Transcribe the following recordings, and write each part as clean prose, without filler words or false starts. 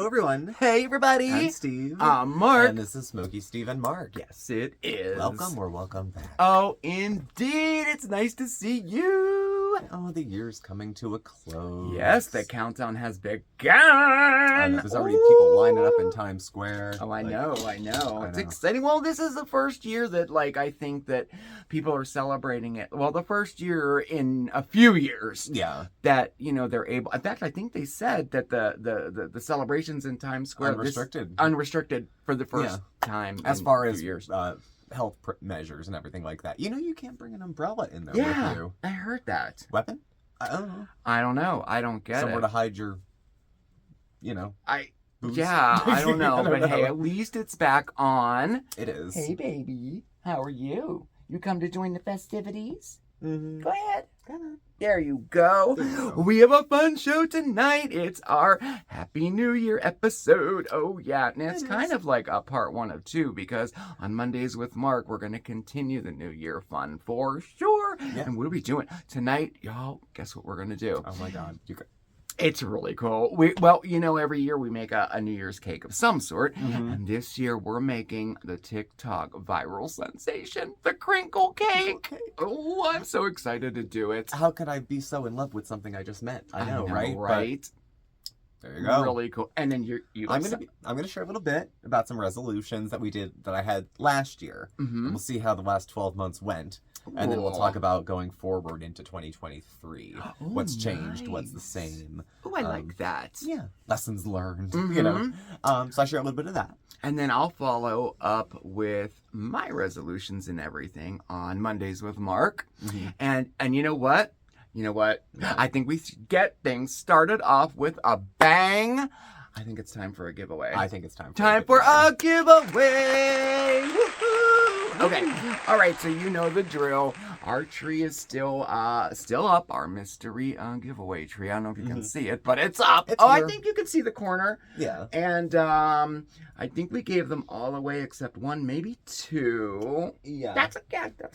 Hello, everyone. Hey, everybody. I'm Steve. I'm Mark. And this is Smokeysteveandmarc. Yes, it is. Welcome or welcome back. Oh, indeed. It's nice to see you. Oh, the year's coming to a close. Yes, the countdown has begun. I know, there's already people lining up in Times Square. Oh, I know. It's exciting. Well, this is the first year that, I think that people are celebrating it. Well, the first year in a few years. Yeah. That, they're able. In fact, I think they said that the celebrations in Times Square. Unrestricted for the first time. As far as years. Health measures and everything like that. You can't bring an umbrella in there with you. I heard that. Weapon? I don't know. I don't know. I don't get Somewhere it. to hide your, booze. Yeah, I don't know. I don't but know. Hey, at least it's back on. It is. Hey, baby. How are you? You come to join the festivities? Mm-hmm. Go ahead. There you go. There you go. We have a fun show tonight. It's our Happy New Year episode. Oh, yeah. And it's kind of like a part 1 of 2 because on Mondays with Mark, we're going to continue the New Year fun for sure. Yeah. And what are we doing? Tonight, y'all, guess what we're going to do? Oh, my God. It's really cool. Every year we make a New Year's cake of some sort. Mm-hmm. And this year we're making the TikTok viral sensation, the Crinkle cake. Oh, I'm so excited to do it. How could I be so in love with something I just met? I know, right? Right? But there you go. Really cool. And then I'm gonna share a little bit about some resolutions that I had last year. Mm-hmm. We'll see how the last 12 months went. And then we'll talk about going forward into 2023. What's changed, what's the same. Oh, I like that. Yeah. Lessons learned, Mm-hmm. So I share a little bit of that. And then I'll follow up with my resolutions and everything on Mondays with Mark. Mm-hmm. And you know what? I think we get things started off with a bang. I think it's time for a giveaway. I think it's time for a giveaway. Woohoo! Okay. All right. So you know the drill. Our tree is still up. Our mystery giveaway tree. I don't know if you can see it, but it's up. It's I here. think you can see the corner. Yeah. And I think we gave them all away except 1, maybe 2. Yeah. That's a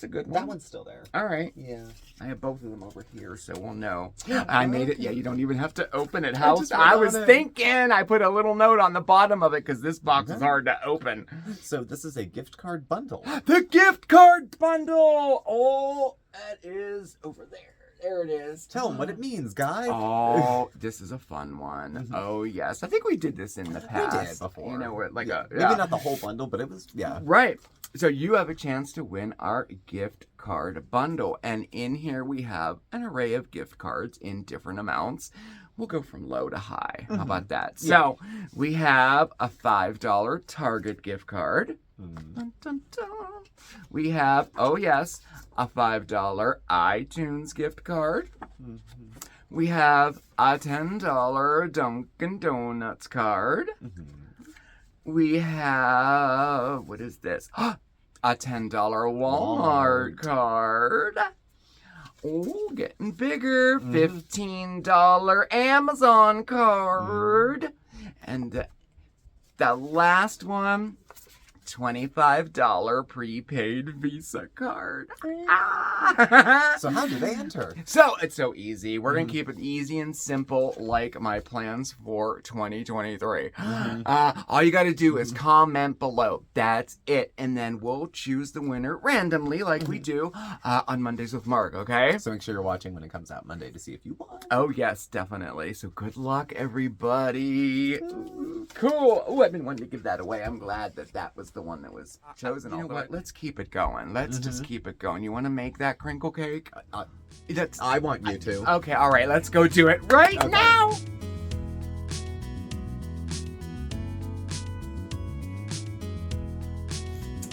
good one. That one's still there. All right. Yeah. I have both of them over here, so we'll know. Yeah, I made it. Yeah, you don't even have to open it. just I was wrote it. thinking. I put a little note on the bottom of it because this box is hard to open. So this is a gift card bundle. The gift card bundle. Oh, that is over there. There it is. Tell them what it means, guy. Oh, this is a fun one. Mm-hmm. Oh, yes. I think we did this in the past. We did before. Maybe not the whole bundle, but it was, yeah. Right. So you have a chance to win our gift card bundle. And in here we have an array of gift cards in different amounts. We'll go from low to high. How about that? Yeah. So we have a $5 Target gift card. Dun, dun, dun. We have, a $5 iTunes gift card. We have a $10 Dunkin' Donuts card. We have, what is this? A $10 Walmart card. Oh, getting bigger. $15 Amazon card. And the last one, $25 prepaid Visa card. So how do they enter? So it's so easy. We're going to keep it easy and simple like my plans for 2023. All you got to do is comment below. That's it. And then we'll choose the winner randomly like we do on Mondays with Mark, okay? So make sure you're watching when it comes out Monday to see if you won. Oh, yes, definitely. So good luck, everybody. Ooh, cool. Oh, I've been wanting to give that away. I'm glad that was the one that was chosen. You know what? Let's keep it going. Let's just keep it going. You want to make that crinkle cake? I want you to. Okay, all right. Let's go do it right now.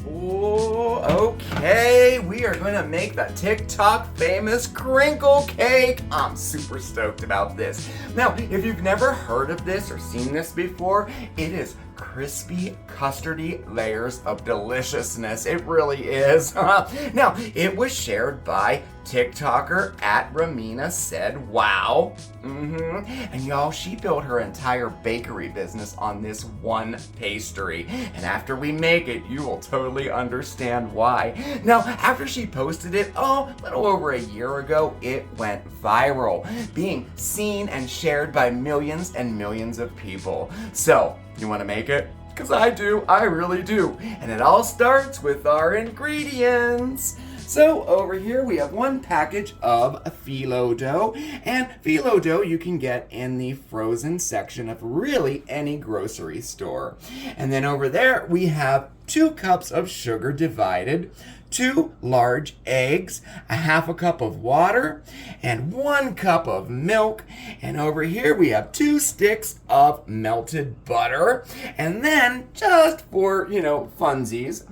Oh, okay. We are going to make the TikTok famous crinkle cake. I'm super stoked about this. Now, if you've never heard of this or seen this before, it is crispy, custardy layers of deliciousness. It really is. Now, it was shared by TikToker at Ramina Said Wow. And y'all, she built her entire bakery business on this one pastry. And after we make it, you will totally understand why. Now, after she posted it, a little over a year ago, it went viral, being seen and shared by millions and millions of people. So, you want to make it? Because I do, I really do. And it all starts with our ingredients. So over here we have one package of phyllo dough, and phyllo dough you can get in the frozen section of really any grocery store. And then over there we have 2 cups of sugar divided, 2 large eggs, a half a cup of water, and 1 cup of milk. And over here we have 2 sticks of melted butter. And then, just for, funsies,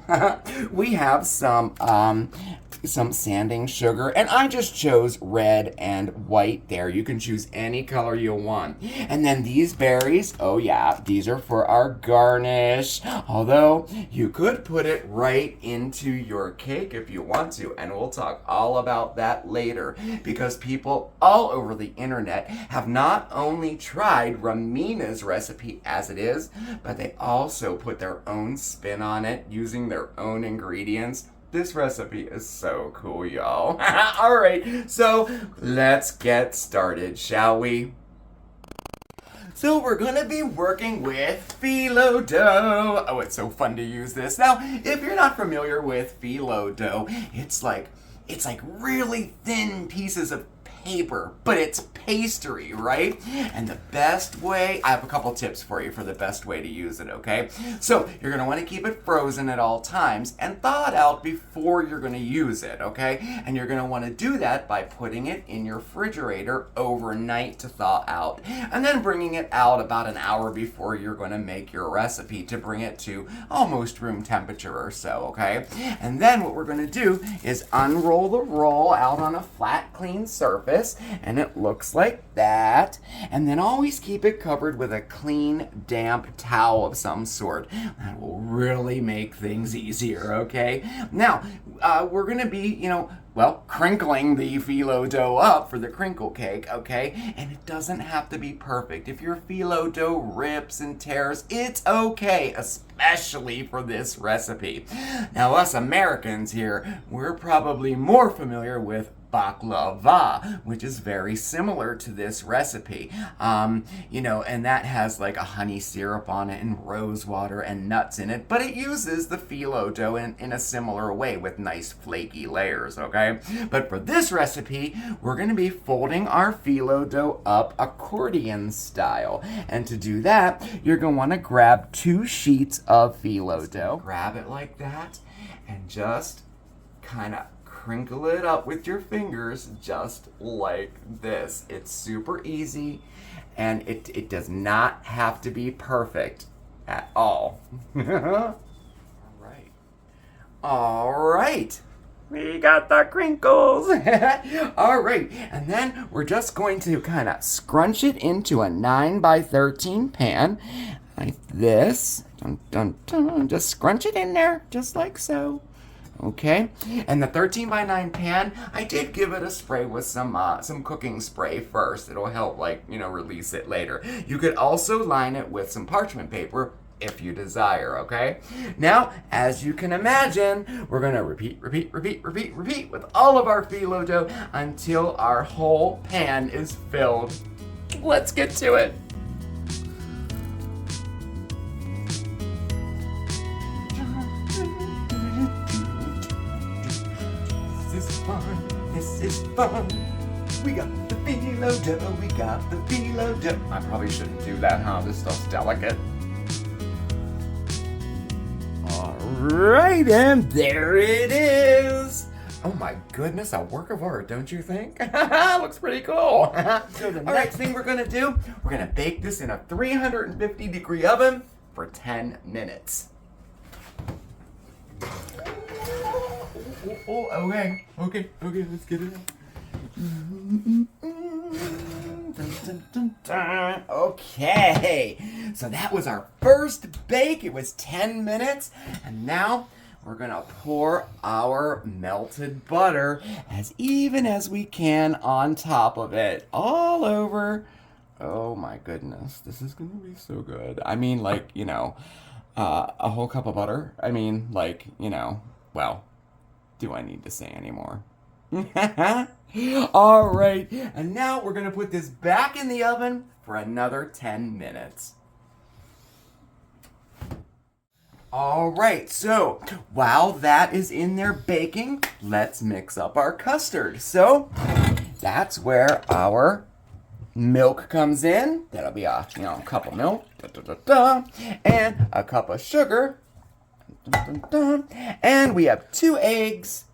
we have some sanding sugar, and I just chose red and white there. You can choose any color you want. And then these berries, oh yeah, these are for our garnish. Although, you could put it right into your cake if you want to, and we'll talk all about that later, because people all over the internet have not only tried Ramina's recipe as it is, but they also put their own spin on it using their own ingredients. This recipe is so cool, y'all. All right, so let's get started, shall we? So we're gonna be working with phyllo dough. Oh, it's so fun to use this. Now, if you're not familiar with phyllo dough, it's like really thin pieces of paper, but it's pastry, right? And the best way, I have a couple tips for you for the best way to use it, okay? So you're gonna wanna keep it frozen at all times and thaw it out before you're gonna use it, okay? And you're gonna wanna do that by putting it in your refrigerator overnight to thaw out, and then bringing it out about an hour before you're gonna make your recipe to bring it to almost room temperature or so, okay? And then what we're gonna do is unroll the roll out on a flat, clean surface, and it looks like that. And then always keep it covered with a clean, damp towel of some sort. That will really make things easier, okay? Now, we're gonna be, crinkling the phyllo dough up for the crinkle cake, okay? And it doesn't have to be perfect. If your phyllo dough rips and tears, it's okay, especially for this recipe. Now, us Americans here, we're probably more familiar with baklava, which is very similar to this recipe. And that has like a honey syrup on it and rose water and nuts in it, but it uses the phyllo dough in a similar way with nice flaky layers, okay? But for this recipe, we're gonna be folding our phyllo dough up accordion style. And to do that, you're gonna wanna grab 2 sheets of phyllo dough. Grab it like that, and just kind of crinkle it up with your fingers just like this. It's super easy, and it does not have to be perfect at all. All right. We got the crinkles. All right, and then we're just going to kind of scrunch it into a 9x13 pan like this. Dun, dun, dun. Just scrunch it in there, just like so. Okay, and the 13x9 pan, I did give it a spray with some cooking spray first. It'll help, release it later. You could also line it with some parchment paper if you desire, okay? Now, as you can imagine, we're gonna repeat with all of our phyllo dough until our whole pan is filled. Let's get to it. This is fun. We got the phyllo dough, we got the phyllo dough. I probably shouldn't do that, huh? This stuff's delicate. All right, and there it is. Oh my goodness, a work of art, don't you think? Looks pretty cool. So the next thing we're gonna do, we're gonna bake this in a 350-degree oven for 10 minutes. Okay, let's get it out. Dun, dun, dun. Okay, so that was our first bake. It was 10 minutes, and now we're gonna pour our melted butter as even as we can on top of it, all over. Oh my goodness, this is gonna be so good. I mean, like, a whole cup of butter. I mean, like, well, do I need to say anymore? All right, and now we're gonna put this back in the oven for another 10 minutes. All right, so while that is in there baking, let's mix up our custard. So that's where our milk comes in. That'll be a cup of milk, and a cup of sugar, and we have 2 eggs.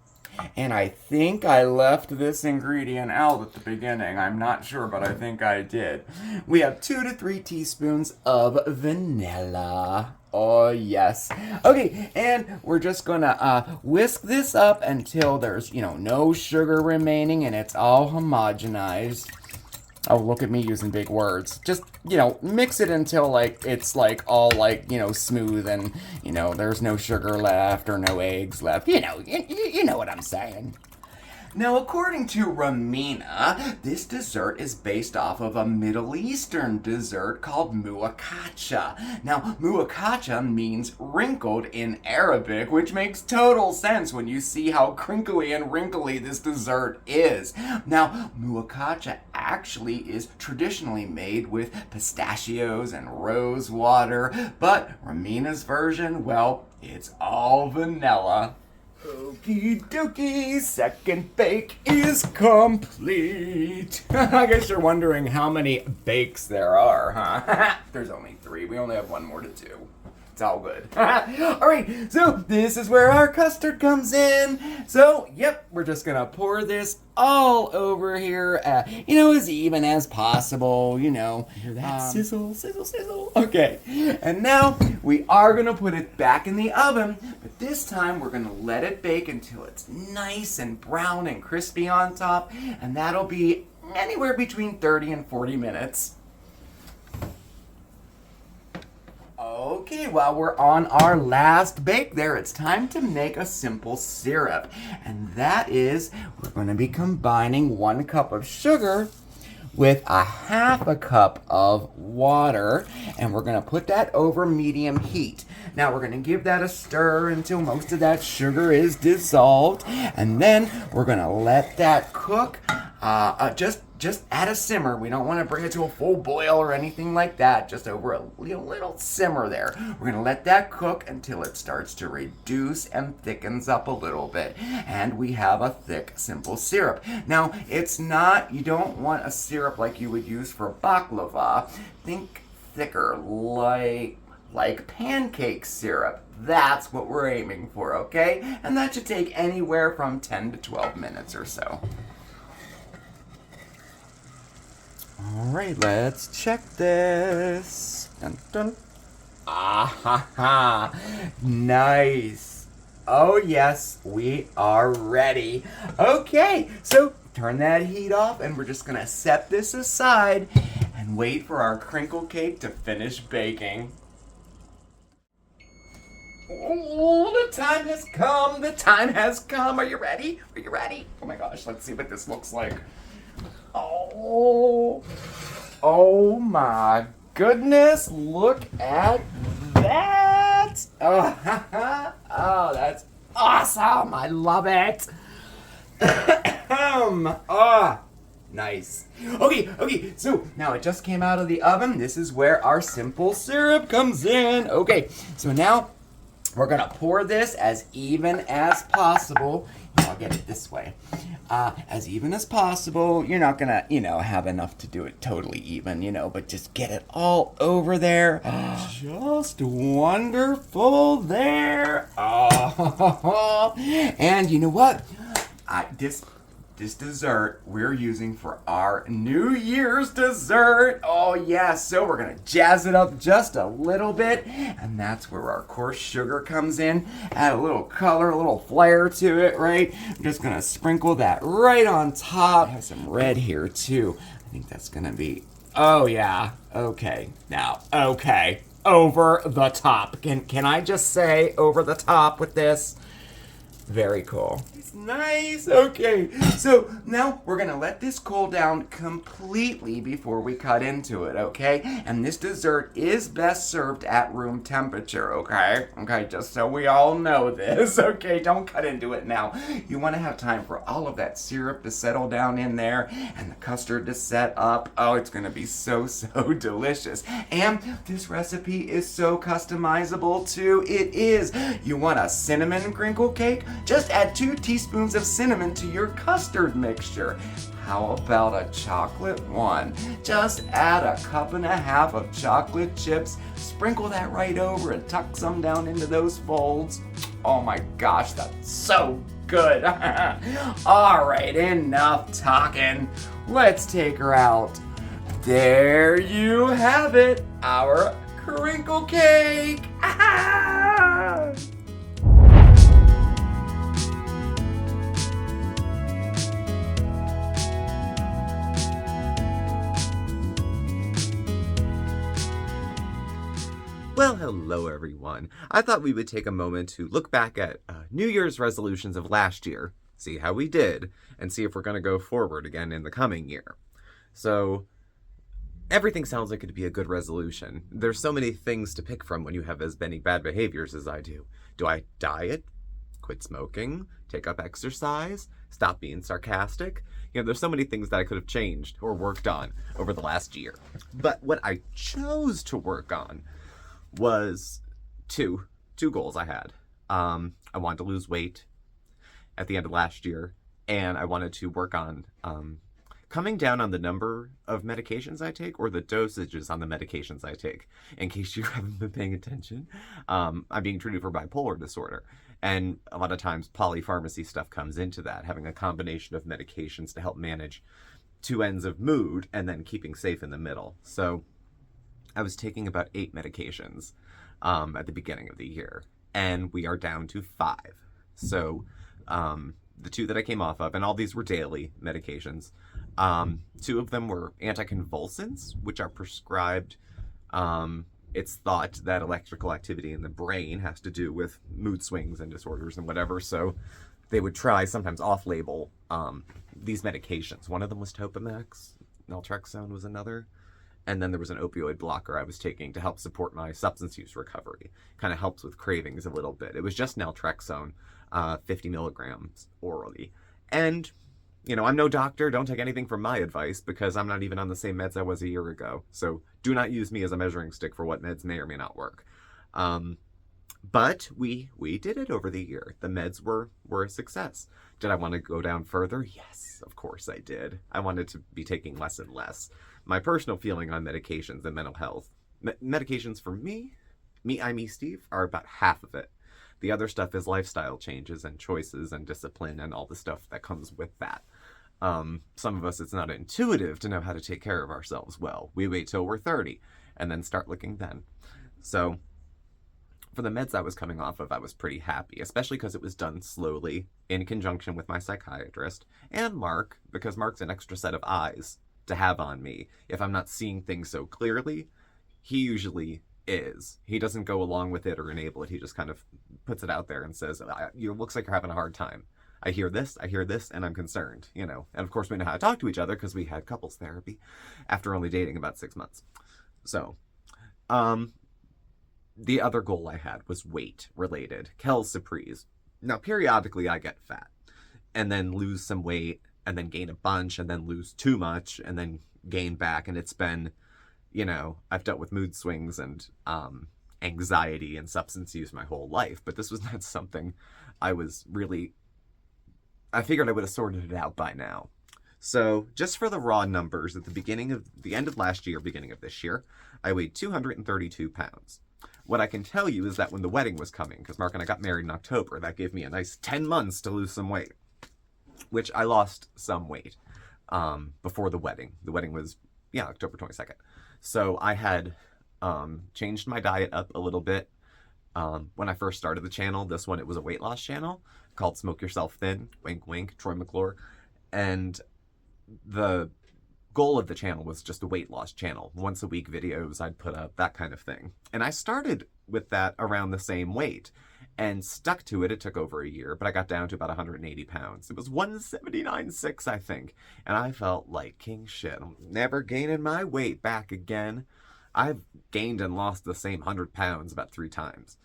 And I think I left this ingredient out at the beginning. I'm not sure, but I think I did. We have 2 to 3 teaspoons of vanilla. Oh, yes. Okay, and we're just gonna whisk this up until there's, no sugar remaining and it's all homogenized. Oh, look at me using big words. Just, mix it until, it's, all, smooth and, there's no sugar left or no eggs left. You know what I'm saying. Now, according to Ramina, this dessert is based off of a Middle Eastern dessert called muakacha. Now, muakacha means wrinkled in Arabic, which makes total sense when you see how crinkly and wrinkly this dessert is. Now, muakacha actually is traditionally made with pistachios and rose water, but Ramina's version, well, it's all vanilla. Okie dokie, second bake is complete. I guess you're wondering how many bakes there are, huh? There's only 3. We only have 1 more to do. It's all good. All right, so this is where our custard comes in. So, yep, we're just gonna pour this all over here, as even as possible, Hear that sizzle, sizzle, sizzle. Okay, and now we are gonna put it back in the oven, but this time we're gonna let it bake until it's nice and brown and crispy on top, and that'll be anywhere between 30 and 40 minutes. Okay, while we're on our last bake there, it's time to make a simple syrup. And that is, we're going to be combining 1 cup of sugar with a half a cup of water. And we're going to put that over medium heat. Now we're going to give that a stir until most of that sugar is dissolved. And then we're going to let that cook just at a simmer. We don't want to bring it to a full boil or anything like that. Just over a little simmer there. We're going to let that cook until it starts to reduce and thickens up a little bit. And we have a thick, simple syrup. Now, you don't want a syrup like you would use for baklava. Think thicker, like pancake syrup. That's what we're aiming for, okay? And that should take anywhere from 10 to 12 minutes or so. All right, let's check this. Dun, dun. Ah ha ha. Nice. Oh yes, we are ready. Okay, so turn that heat off and we're just gonna set this aside and wait for our crinkle cake to finish baking. Oh, the time has come. The time has come. Are you ready? Are you ready? Oh my gosh, let's see what this looks like. Oh my goodness, look at that. Oh, that's awesome. I love it. Nice. Okay, so now it just came out of the oven. This is where our simple syrup comes in. Okay, so now we're gonna pour this as even as possible. I'll get it this way. As even as possible. You're not gonna, have enough to do it totally even, but just get it all over there. Just wonderful there. Oh. And you know what? This dessert we're using for our New Year's dessert. Oh yeah, so we're gonna jazz it up just a little bit, and that's where our coarse sugar comes in. Add a little color, a little flair to it, right? I'm just gonna sprinkle that right on top. I have some red here too. I think that's gonna be Oh, yeah. Okay. Now, okay. Over the top. Can I just say over the top with this? Very cool. It's nice. Okay. So now we're going to let this cool down completely before we cut into it, okay? And this dessert is best served at room temperature, okay? Okay, just so we all know this, okay? Don't cut into it now. You want to have time for all of that syrup to settle down in there and the custard to set up. Oh, it's going to be so delicious. And this recipe is so customizable too. It is. You want a cinnamon crinkle cake? Just add 2 teaspoons of cinnamon to your custard mixture. How about a chocolate one? Just add a 1.5 cups of chocolate chips, sprinkle that right over and tuck some down into those folds. Oh my gosh, that's so good. All right, enough talking. Let's take her out. There you have it, our crinkle cake. Well, hello everyone. I thought we would take a moment to look back at New Year's resolutions of last year, see how we did, and see if we're going to go forward again in the coming year. So, everything sounds like it'd be a good resolution. There's so many things to pick from when you have as many bad behaviors as I do. Do I diet? Quit smoking? Take up exercise? Stop being sarcastic? You know, there's so many things that I could have changed or worked on over the last year. But what I chose to work on was two goals I had. I wanted to lose weight at the end of last year, and I wanted to work on coming down on the number of medications I take, or the dosages on the medications I take. In case you haven't been paying attention, I'm being treated for bipolar disorder, and a lot of times polypharmacy stuff comes into that, having a combination of medications to help manage two ends of mood and then keeping safe in the middle. So I was taking about 8 medications at the beginning of the year, and we are down to 5. So the 2 that I came off of, and all these were daily medications, 2 of them were anticonvulsants, which are prescribed. It's thought that electrical activity in the brain has to do with mood swings and disorders and whatever, so they would try, sometimes off-label, these medications. One of them was Topamax, naltrexone was another. And then there was an opioid blocker I was taking to help support my substance use recovery. Kind of helps with cravings a little bit. It was just naltrexone, 50 milligrams orally. And, you know, I'm no doctor. Don't take anything from my advice because I'm not even on the same meds I was a year ago. So do not use me as a measuring stick for what meds may or may not work. But we did it over the year. The meds were a success. Did I want to go down further? Yes, of course I did. I wanted to be taking less and less. My personal feeling on medications and mental health. Medications for me, Steve, are about half of it. The other stuff is lifestyle changes and choices and discipline and all the stuff that comes with that. Some of us, it's not intuitive to know how to take care of ourselves well. We wait till we're 30 and then start looking then. So for the meds I was coming off of, I was pretty happy, especially because it was done slowly in conjunction with my psychiatrist and Mark, because Mark's an extra set of eyes to have on me. If I'm not seeing things so clearly, he usually is. He doesn't go along with it or enable it. He just kind of puts it out there and says, "You looks like you're having a hard time. I hear this, and I'm concerned," you know. And of course we know how to talk to each other because we had couples therapy after only dating about 6 months. So, the other goal I had was weight related, Kel's Surprise. Now, periodically I get fat and then lose some weight and then gain a bunch and then lose too much and then gain back. And it's been, you know, I've dealt with mood swings and anxiety and substance use my whole life, but this was not something I figured I would have sorted it out by now. So just for the raw numbers, at the end of last year, beginning of this year, I weighed 232 pounds. What I can tell you is that when the wedding was coming, because Mark and I got married in October, that gave me a nice 10 months to lose some weight, which I lost some weight before the wedding. The wedding was, October 22nd. So I had changed my diet up a little bit. When I first started the channel, this one, it was a weight loss channel called Smoke Yourself Thin, wink, wink, Troy McClure. And the goal of the channel was just a weight loss channel. Once a week videos I'd put up, that kind of thing. And I started with that around the same weight and stuck to it. It took over a year, but I got down to about 180 pounds. It was 179.6, I think. And I felt like king shit. I'm never gaining my weight back again. I've gained and lost the same 100 pounds about 3 times.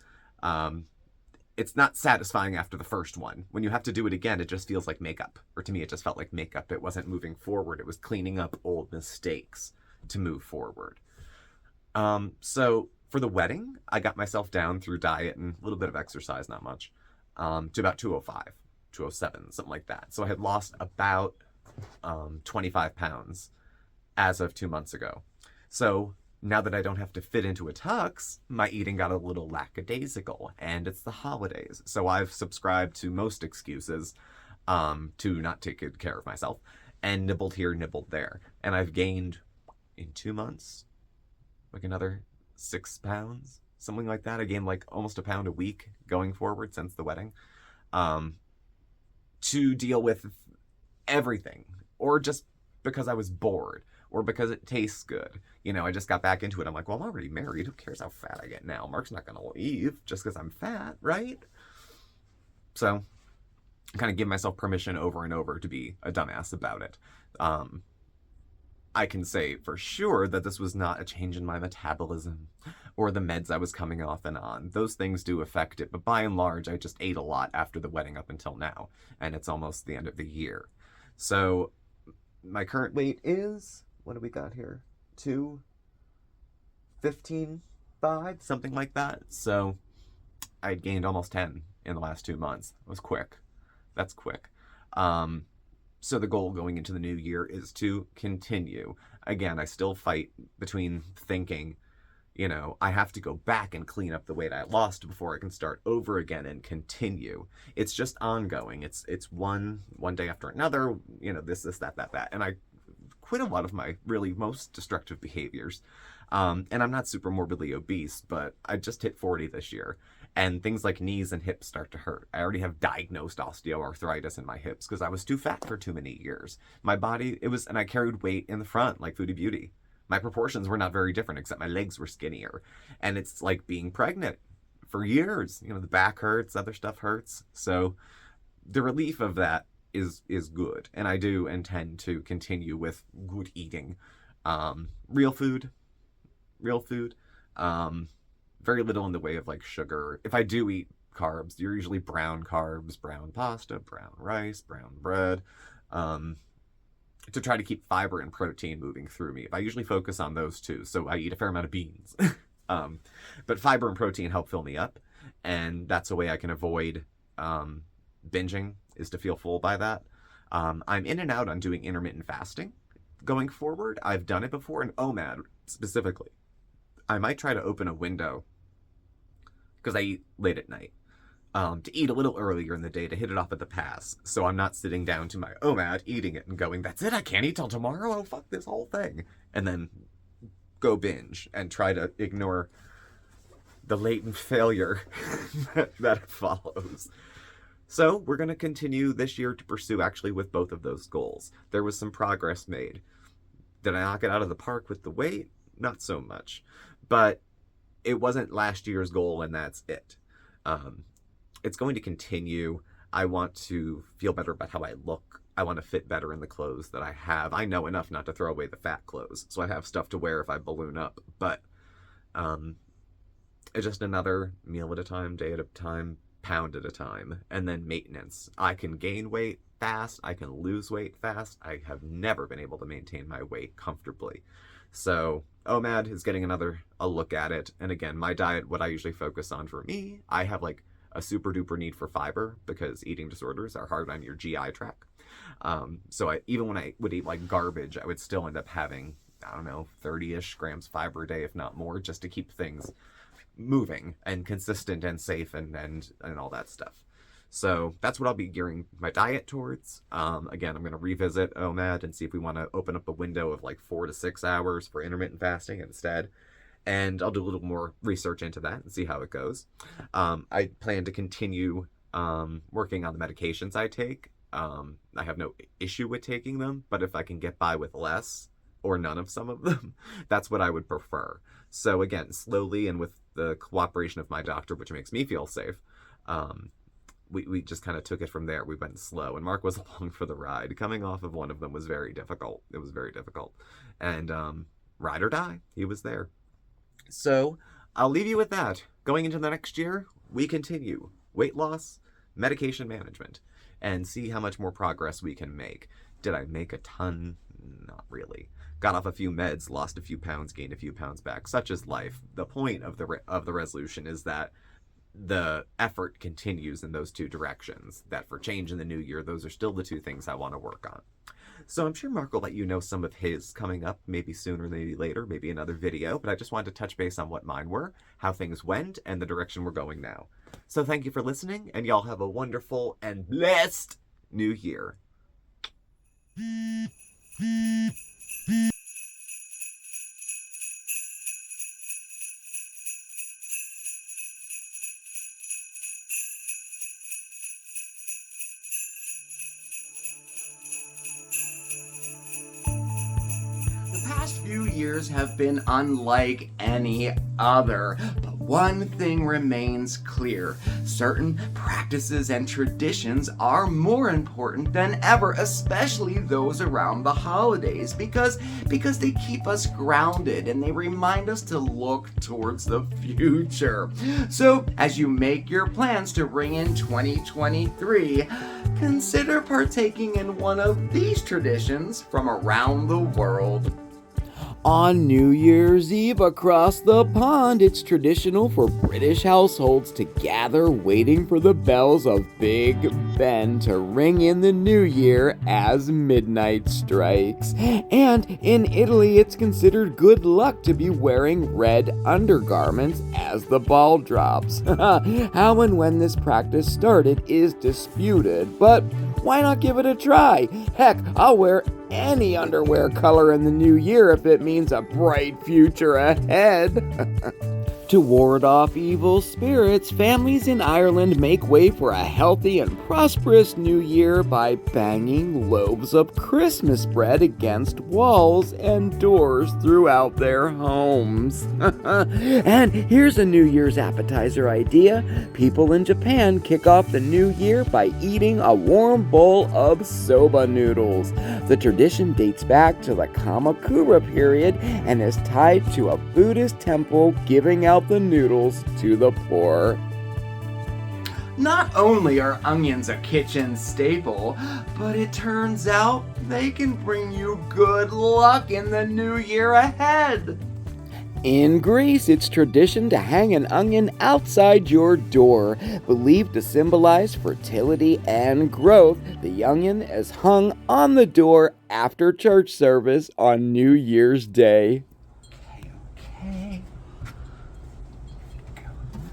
It's not satisfying after the first one. When you have to do it again, it just feels like makeup. Or to me, it just felt like makeup. It wasn't moving forward. It was cleaning up old mistakes to move forward. So for the wedding, I got myself down through diet and a little bit of exercise, not much, to about 205, 207, something like that. So I had lost about 25 pounds as of 2 months ago. So now that I don't have to fit into a tux, my eating got a little lackadaisical, and it's the holidays. So I've subscribed to most excuses to not take good care of myself, and nibbled here, nibbled there. And I've gained, in 2 months, like another 6 pounds, something like that. I gained like almost a pound a week going forward since the wedding, to deal with everything, or just because I was bored, or because it tastes good. You know, I just got back into it. I'm like, well, I'm already married. Who cares how fat I get now? Mark's not going to leave just because I'm fat, right? So I kind of give myself permission over and over to be a dumbass about it. I can say for sure that this was not a change in my metabolism or the meds I was coming off and on. Those things do affect it, but by and large, I just ate a lot after the wedding up until now, and it's almost the end of the year. So my current weight is, what do we got here? 215.5, something like that. So I gained almost 10 in the last 2 months. It was quick. That's quick. So the goal going into the new year is to continue. Again, I still fight between thinking, you know, I have to go back and clean up the weight I lost before I can start over again and continue. It's just ongoing. It's one day after another, you know, this, that. And I quit a lot of my really most destructive behaviors. And I'm not super morbidly obese, but I just hit 40 this year. And things like knees and hips start to hurt. I already have diagnosed osteoarthritis in my hips because I was too fat for too many years. My body, and I carried weight in the front like Foodie Beauty. My proportions were not very different, except my legs were skinnier. And it's like being pregnant for years. You know, the back hurts, other stuff hurts. So the relief of that is good. And I do intend to continue with good eating. Real food. Very little in the way of like sugar. If I do eat carbs, they're usually brown carbs, brown pasta, brown rice, brown bread, to try to keep fiber and protein moving through me. I usually focus on those two, so I eat a fair amount of beans. But fiber and protein help fill me up, and that's a way I can avoid binging, is to feel full by that. I'm in and out on doing intermittent fasting going forward. I've done it before in OMAD specifically. I might try to open a window, because I eat late at night, to eat a little earlier in the day to hit it off at the pass. So I'm not sitting down to my OMAD, eating it and going, that's it, I can't eat till tomorrow, oh fuck this whole thing. And then go binge and try to ignore the latent failure that follows. So we're going to continue this year to pursue actually with both of those goals. There was some progress made. Did I knock it out of the park with the weight? Not so much. But it wasn't last year's goal, and that's it. It's going to continue. I want to feel better about how I look. I want to fit better in the clothes that I have. I know enough not to throw away the fat clothes, so I have stuff to wear if I balloon up. But it's just another meal at a time, day at a time, pound at a time, and then maintenance. I can gain weight fast. I can lose weight fast. I have never been able to maintain my weight comfortably. So OMAD is getting a look at it. And again, my diet, what I usually focus on for me, I have like a super duper need for fiber because eating disorders are hard on your GI tract. So even when I would eat like garbage, I would still end up having, I don't know, 30-ish grams fiber a day, if not more, just to keep things moving and consistent and safe and all that stuff. So that's what I'll be gearing my diet towards. Again, I'm going to revisit OMAD and see if we want to open up a window of like 4 to 6 hours for intermittent fasting instead. And I'll do a little more research into that and see how it goes. I plan to continue working on the medications I take. I have no issue with taking them, but if I can get by with less, or none of some of them. That's what I would prefer. So again, slowly and with the cooperation of my doctor, which makes me feel safe, we just kind of took it from there. We went slow, and Mark was along for the ride. Coming off of one of them was very difficult. It was very difficult. And ride or die, he was there. So I'll leave you with that. Going into the next year, we continue weight loss, medication management, and see how much more progress we can make. Did I make a ton? Not really. Got off a few meds, lost a few pounds, gained a few pounds back. Such is life. The point of the resolution is that the effort continues in those two directions. That for change in the new year, those are still the two things I want to work on. So I'm sure Mark will let you know some of his coming up, maybe sooner, maybe later, maybe another video, but I just wanted to touch base on what mine were, how things went, and the direction we're going now. So thank you for listening, and y'all have a wonderful and blessed new year. Few years have been unlike any other, but one thing remains clear. Certain practices and traditions are more important than ever, especially those around the holidays, because they keep us grounded and they remind us to look towards the future. So, as you make your plans to ring in 2023, consider partaking in one of these traditions from around the world. On New Year's Eve across the pond, it's traditional for British households to gather waiting for the bells of Big Ben to ring in the new year as midnight strikes. And in Italy, it's considered good luck to be wearing red undergarments as the ball drops. How and when this practice started is disputed, but why not give it a try? Heck, I'll wear any underwear color in the new year if it means a bright future ahead. To ward off evil spirits, families in Ireland make way for a healthy and prosperous new year by banging loaves of Christmas bread against walls and doors throughout their homes. And here's a New Year's appetizer idea. People in Japan kick off the new year by eating a warm bowl of soba noodles. The tradition dates back to the Kamakura period and is tied to a Buddhist temple giving out the noodles to the poor. Not only are onions a kitchen staple, but it turns out they can bring you good luck in the new year ahead. In Greece, it's tradition to hang an onion outside your door. Believed to symbolize fertility and growth, the onion is hung on the door after church service on New Year's Day. Okay. Go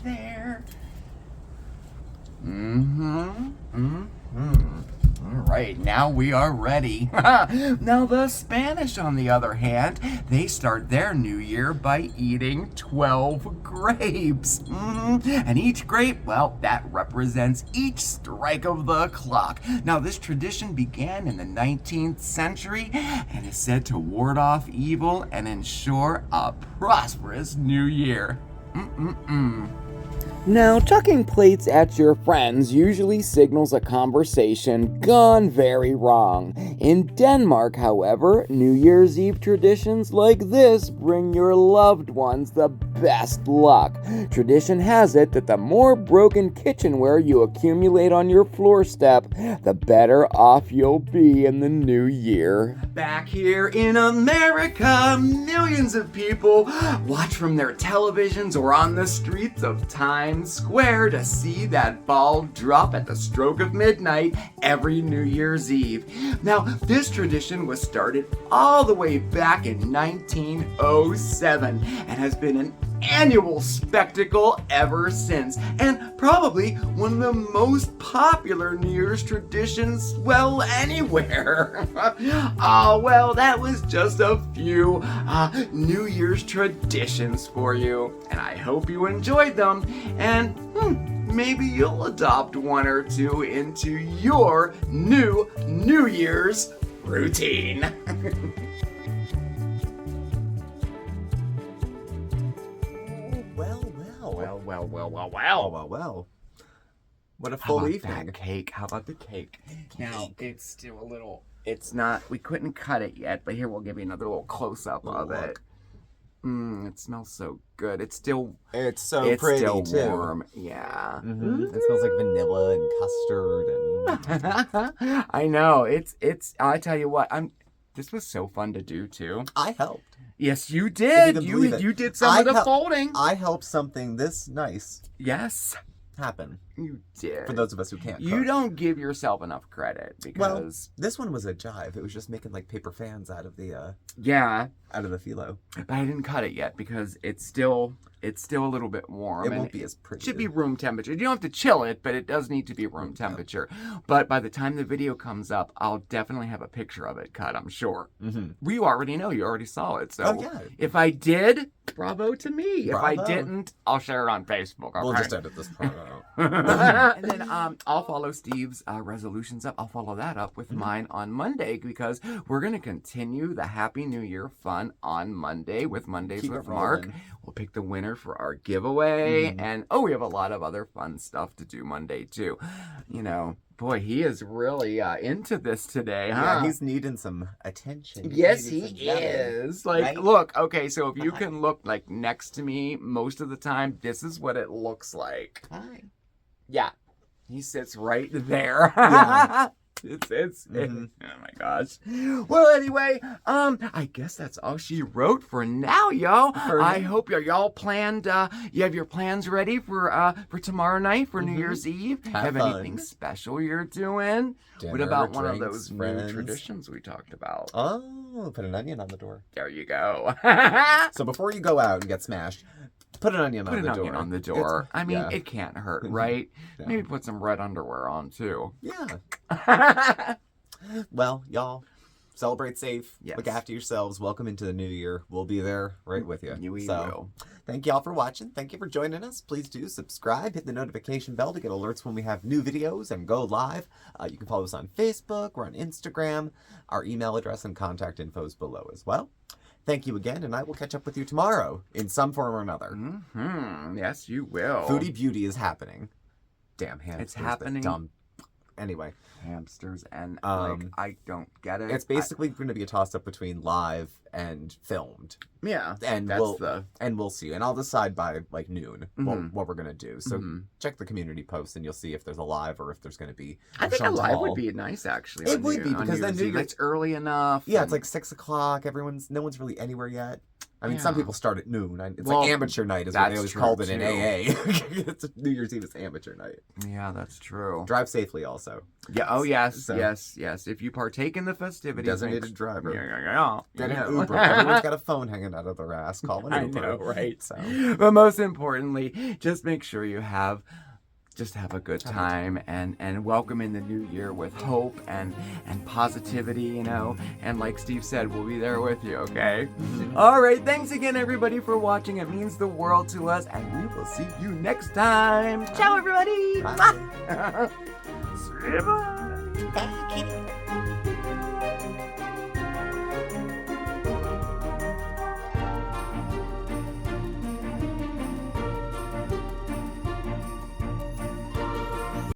there. All right, now we are ready. Now the Spanish, on the other hand, they start their new year by eating 12 grapes. And each grape, well, that represents each strike of the clock. Now this tradition began in the 19th century and is said to ward off evil and ensure a prosperous new year. Now, chucking plates at your friends usually signals a conversation gone very wrong. In Denmark, however, New Year's Eve traditions like this bring your loved ones the best luck. Tradition has it that the more broken kitchenware you accumulate on your floor step, the better off you'll be in the new year. Back here in America, millions of people watch from their televisions or on the streets of Times Square to see that ball drop at the stroke of midnight every New Year's Eve. Now, this tradition was started all the way back in 1907 and has been an annual spectacle ever since, and probably one of the most popular New Year's traditions, well, anywhere. Oh, well, that was just a few New Year's traditions for you, and I hope you enjoyed them, and maybe you'll adopt one or two into your New Year's routine. Well. What a How full about evening. that cake? How about the cake? Now, it's still a little... It's not... We couldn't cut it yet, but here, we'll give you another little close-up of it. It smells so good. It's still... It's so It's pretty, still too. warm. Yeah. It smells like vanilla and custard and... I know. It's... I tell you what, This was so fun to do, too. I helped. Yes, you did. If you can believe it. You did some of the folding. I helped something this nice Yes. happen. You did. For those of us who can't You cook. don't give yourself enough credit because... This one was a jive. It was just making like paper fans out of the Yeah. out of the phyllo. But I didn't cut it yet because it's still a little bit warm. It and won't be as pretty. It should be room temperature. You don't have to chill it, but it does need to be room temperature. But by the time the video comes up, I'll definitely have a picture of it cut, I'm sure. We already know. You already saw it. So if I did, bravo to me. If I didn't, I'll share it on Facebook. Okay? We'll just edit this part out. And then I'll follow Steve's resolutions up. I'll follow that up with mine on Monday because we're going to continue the Happy New Year fun on Monday with Mondays Keep with it Mark. rolling. We'll pick the winner for our giveaway. And, we have a lot of other fun stuff to do Monday, too. You know, boy, he is really into this today, huh? Yeah, he's needing some attention. Yes, He's he needing some loving. is. Like, Right? look, okay, so if you can look, like, next to me most of the time, this is what it looks like. Hi. Yeah. He sits right there. Yeah. Oh my gosh. Well, anyway, I guess that's all she wrote for now, y'all. I hope y'all planned, you have your plans ready for tomorrow night for New Year's Eve. Have fun. anything special you're doing? Dinner, What about one of drinks, those friends. new traditions we talked about? Oh, put an onion on the door. There you go. So before you go out and get smashed, put an onion on the door. Put an onion on the door. I mean, it can't hurt, right? Yeah. Maybe put some red underwear on, too. Yeah. Well, y'all, celebrate safe. Yes. Look after yourselves. Welcome into the new year. We'll be there right with you. We so, will. Thank y'all for watching. Thank you for joining us. Please do subscribe. Hit the notification bell to get alerts when we have new videos and go live. You can follow us on Facebook. We're on Instagram. Our email address and contact info is below as well. Thank you again, and I will catch up with you tomorrow in some form or another. Yes, you will. Foodie Beauty is happening. Damn hamsters. It's happening. Dumb. Anyway. Hamsters and I don't get it. It's basically going to be a toss-up between live and filmed. Yeah, And that's we'll see. And I'll decide by like noon what we're going to do. So check the community post and you'll see if there's a live or if there's going to be I think a live would be nice, actually. It would be, because then it's early enough. Yeah, it's like 6 o'clock. No one's really anywhere yet. I mean, some people start at noon. It's like amateur night is what they always called it in AA. It's New Year's Eve is amateur night. Yeah, that's true. Drive safely also. Yeah. Oh, yes. So- yes. If you partake in the festivities. Designated driver. Yeah. Get an Uber. Everyone's got a phone hanging out of their ass. Call an I Uber. know, right? So. But most importantly, just make sure you have a good time and welcome in the new year with hope and positivity, you know. And like Steve said, we'll be there with you, okay? All right, thanks again, everybody, for watching. It means the world to us, and we will see you next time. Ciao, everybody. Bye. Bye. Bye. Bye, kitty.